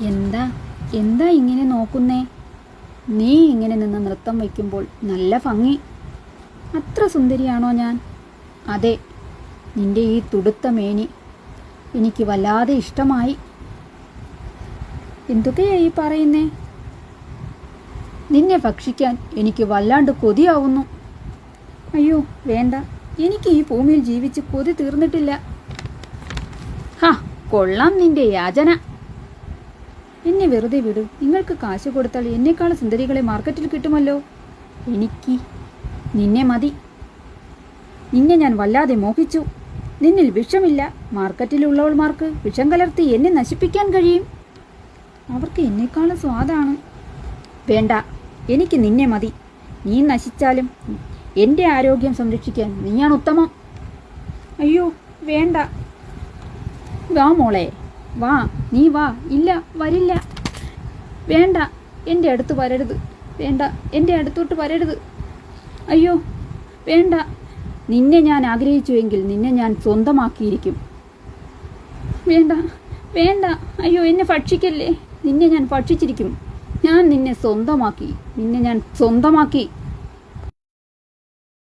എന്താ എന്താ ഇങ്ങനെ നോക്കുന്നേ? നീ ഇങ്ങനെ നിന്ന് നൃത്തം വയ്ക്കുമ്പോൾ നല്ല ഭംഗി. അത്ര സുന്ദരിയാണോ ഞാൻ? അതെ, നിന്റെ ഈ തുടുത്ത മേനി എനിക്ക് വല്ലാതെ ഇഷ്ടമായി. എന്തൊക്കെയാ ഈ പറയുന്നേ? നിന്നെ ഭക്ഷിക്കാൻ എനിക്ക് വല്ലാണ്ട് കൊതിയാവുന്നു. അയ്യോ വേണ്ട, എനിക്ക് ഈ ഭൂമിയിൽ ജീവിച്ച് കൊതി തീർന്നിട്ടില്ല. ഹാ, കൊള്ളാം നിന്റെ യാചന. എന്നെ വെറുതെ വിടൂ. നിങ്ങൾക്ക് കാശ് കൊടുത്താൽ എന്നെക്കാൾ സുന്ദരികളെ മാർക്കറ്റിൽ കിട്ടുമല്ലോ. എനിക്ക് നിന്നെ മതി. നിന്നെ ഞാൻ വല്ലാതെ മോഹിച്ചു. നിന്നിൽ വിഷമില്ല. മാർക്കറ്റിലുള്ളവൾമാർക്ക് വിഷം കലർത്തി എന്നെ നശിപ്പിക്കാൻ കഴിയും. അവർക്ക് എന്നെക്കാളും സ്വാദാണ്. വേണ്ട, എനിക്ക് നിന്നെ മതി. നീ നശിച്ചാലും എൻ്റെ ആരോഗ്യം സംരക്ഷിക്കാൻ നീയാണ് ഉത്തമം. അയ്യോ വേണ്ട. വാ മോളെ, വാ, നീ വാ. ഇല്ല, വരില്ല. വേണ്ട, എൻ്റെ അടുത്ത് വരരുത്. വേണ്ട, എൻ്റെ അടുത്തോട്ട് വരരുത്. അയ്യോ വേണ്ട. നിന്നെ ഞാൻ ആഗ്രഹിച്ചുവെങ്കിൽ നിന്നെ ഞാൻ സ്വന്തമാക്കിയിരിക്കും. വേണ്ട വേണ്ട. അയ്യോ എന്നെ ഭക്ഷിക്കല്ലേ. നിന്നെ ഞാൻ ഭക്ഷിച്ചിരിക്കും. ഞാൻ നിന്നെ സ്വന്തമാക്കി.